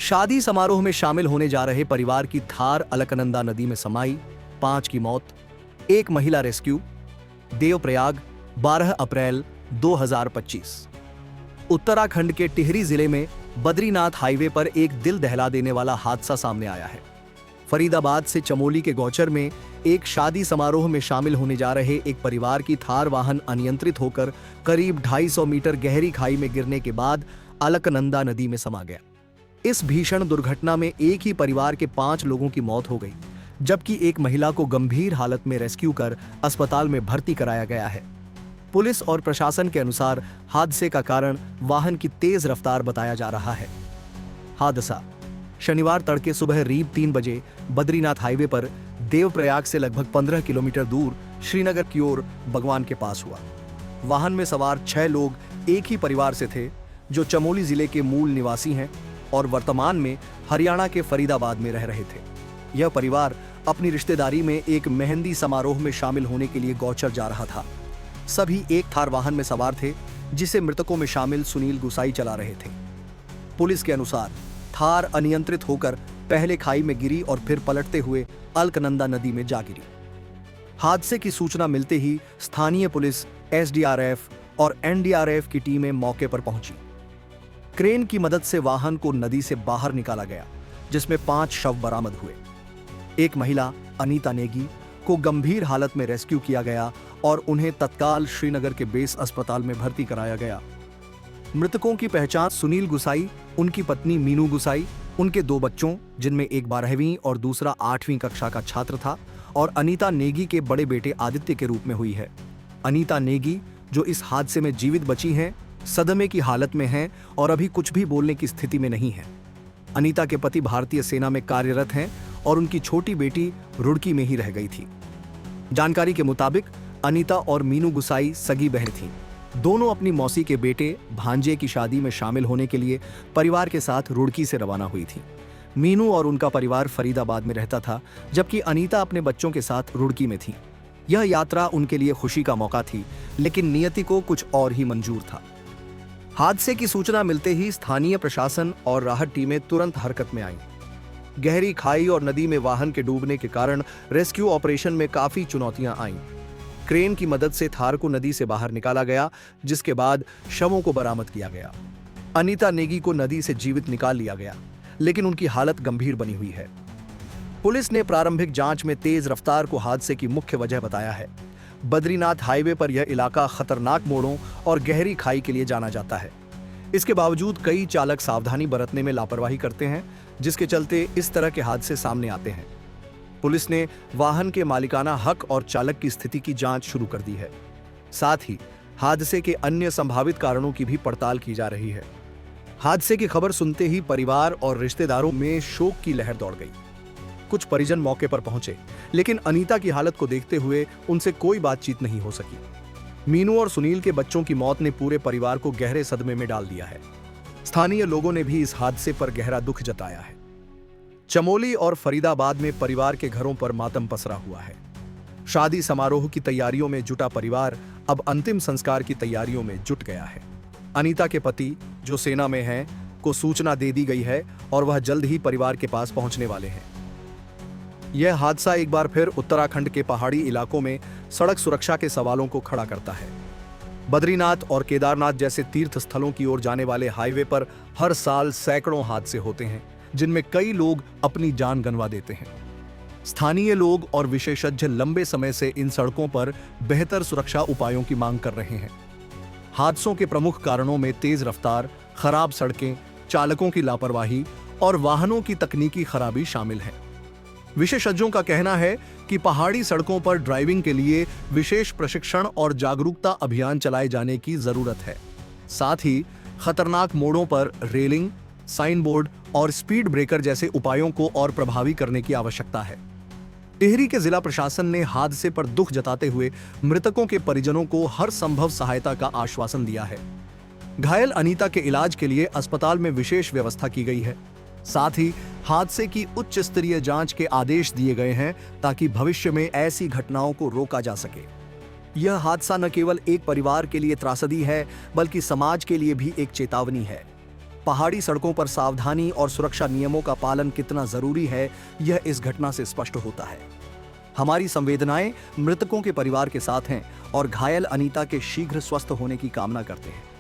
शादी समारोह में शामिल होने जा रहे परिवार की थार अलकनंदा नदी में समाई, 5 की मौत, 1 महिला रेस्क्यू। देवप्रयाग, 12 अप्रैल 2025। उत्तराखंड के टिहरी जिले में बद्रीनाथ हाईवे पर एक दिल दहला देने वाला हादसा सामने आया है। फरीदाबाद से चमोली के गौचर में एक शादी समारोह में शामिल होने जा रहे एक परिवार की थार वाहन अनियंत्रित होकर करीब 250 मीटर गहरी खाई में गिरने के बाद अलकनंदा नदी में समा गया। इस भीषण दुर्घटना में एक ही परिवार के 5 लोगों की मौत हो गई, जबकि एक महिला को गंभीर हालत में रेस्क्यू कर अस्पताल में भर्ती कराया गया है। पुलिस और प्रशासन के अनुसार हादसे का कारण वाहन की तेज रफ्तार बताया जा रहा है। हादसा शनिवार तड़के सुबह करीब 3 बजे बद्रीनाथ हाईवे पर देवप्रयाग से लगभग 15 किलोमीटर दूर श्रीनगर की ओर बगवान के पास हुआ। वाहन में सवार 6 लोग एक ही परिवार से थे, जो चमोली जिले के मूल निवासी हैं और वर्तमान में हरियाणा के फरीदाबाद में रह रहे थे। यह परिवार अपनी रिश्तेदारी में एक मेहंदी समारोह में शामिल होने के लिए गौचर जा रहा था। सभी एक थार वाहन में सवार थे, जिसे मृतकों में शामिल सुनील गुसाई चला रहे थे। पुलिस के अनुसार थार अनियंत्रित होकर पहले खाई में गिरी और फिर पलटते हुए अलकनंदा नदी में जा गिरी। हादसे की सूचना मिलते ही स्थानीय पुलिस, एसडीआरएफ और एनडीआरएफ की टीमें मौके पर पहुंची। क्रेन की मदद से वाहन को नदी से बाहर निकाला गया, जिसमें 5 शव बरामद हुए। एक महिला अनीता नेगी को गंभीर हालत में रेस्क्यू किया गया और उन्हें तत्काल श्रीनगर के बेस अस्पताल में भर्ती कराया गया। मृतकों की पहचान सुनील गुसाई, उनकी पत्नी मीनू गुसाई, उनके 2 बच्चों जिनमें एक 12वीं और दूसरा 8वीं कक्षा का छात्र था, और अनीता नेगी के बड़े बेटे आदित्य के रूप में हुई है। अनीता नेगी, जो इस हादसे में जीवित बची हैं, सदमे की हालत में हैं और अभी कुछ भी बोलने की स्थिति में नहीं है। अनीता के पति भारतीय सेना में कार्यरत हैं और उनकी छोटी बेटी रुड़की में ही रह गई थी। जानकारी के मुताबिक अनीता और मीनू गुसाई सगी बहन थीं। दोनों अपनी मौसी के बेटे भांजे की शादी में शामिल होने के लिए परिवार के साथ रुड़की से रवाना हुई थी। मीनू और उनका परिवार फरीदाबाद में रहता था, जबकि अनीता अपने बच्चों के साथ रुड़की में थी। यह यात्रा उनके लिए खुशी का मौका थी, लेकिन नियति को कुछ और ही मंजूर था। हादसे की सूचना मिलते ही स्थानीय प्रशासन और राहत टीमें तुरंत हरकत में आईं। गहरी खाई और नदी में वाहन के डूबने के कारण रेस्क्यू ऑपरेशन में काफी चुनौतियां आईं। क्रेन की मदद से थार को नदी से बाहर निकाला गया, जिसके बाद शवों को बरामद किया गया। अनीता नेगी को नदी से जीवित निकाल लिया गया, लेकिन उनकी हालत गंभीर बनी हुई है। पुलिस ने प्रारंभिक जांच में तेज रफ्तार को हादसे की मुख्य वजह बताया है। बद्रीनाथ हाईवे पर यह इलाका खतरनाक मोड़ों और गहरी खाई के लिए जाना जाता है। इसके बावजूद कई चालक सावधानी बरतने में लापरवाही करते हैं, जिसके चलते इस तरह के हादसे सामने आते हैं। पुलिस ने वाहन के मालिकाना हक और चालक की स्थिति की जांच शुरू कर दी है। साथ ही हादसे के अन्य संभावित कारणों की भी पड़ताल की जा रही है। हादसे की खबर सुनते ही परिवार और रिश्तेदारों में शोक की लहर दौड़ गई। कुछ परिजन मौके पर पहुंचे, लेकिन अनीता की हालत को देखते हुए उनसे कोई बातचीत नहीं हो सकी। मीनू और सुनील के बच्चों की मौत ने पूरे परिवार को गहरे सदमे में डाल दिया है। स्थानीय लोगों ने भी इस हादसे पर गहरा दुख जताया है। चमोली और फरीदाबाद में परिवार के घरों पर मातम पसरा हुआ है। शादी समारोह की तैयारियों में जुटा परिवार अब अंतिम संस्कार की तैयारियों में जुट गया है। अनीता के पति, जो सेना में हैं, को सूचना दे दी गई है और वह जल्द ही परिवार के पास पहुंचने वाले हैं। यह हादसा एक बार फिर उत्तराखंड के पहाड़ी इलाकों में सड़क सुरक्षा के सवालों को खड़ा करता है। बद्रीनाथ और केदारनाथ जैसे तीर्थ स्थलों की ओर जाने वाले हाईवे पर हर साल सैकड़ों हादसे होते हैं, जिनमें कई लोग अपनी जान गंवा देते हैं। स्थानीय लोग और विशेषज्ञ लंबे समय से इन सड़कों पर बेहतर सुरक्षा उपायों की मांग कर रहे हैं। हादसों के प्रमुख कारणों में तेज रफ्तार, खराब सड़कें, चालकों की लापरवाही और वाहनों की तकनीकी खराबी शामिल है। विशेषज्ञों का कहना है कि पहाड़ी सड़कों पर ड्राइविंग के लिए विशेष प्रशिक्षण और जागरूकता अभियान चलाए जाने की जरूरत है। साथ ही खतरनाक मोड़ों पर रेलिंग, साइन बोर्ड और स्पीड ब्रेकर जैसे उपायों को और प्रभावी करने की आवश्यकता है। टिहरी के जिला प्रशासन ने हादसे पर दुख जताते हुए मृतकों के परिजनों को हर संभव सहायता का आश्वासन दिया है। घायल अनीता के इलाज के लिए अस्पताल में विशेष व्यवस्था की गई है। साथ ही हादसे की उच्च स्तरीय जांच के आदेश दिए गए हैं, ताकि भविष्य में ऐसी घटनाओं को रोका जा सके। यह हादसा न केवल एक परिवार के लिए त्रासदी है, बल्कि समाज के लिए भी एक चेतावनी है। पहाड़ी सड़कों पर सावधानी और सुरक्षा नियमों का पालन कितना जरूरी है, यह इस घटना से स्पष्ट होता है। हमारी संवेदनाएं मृतकों के परिवार के साथ हैं और घायल अनीता के शीघ्र स्वस्थ होने की कामना करते हैं।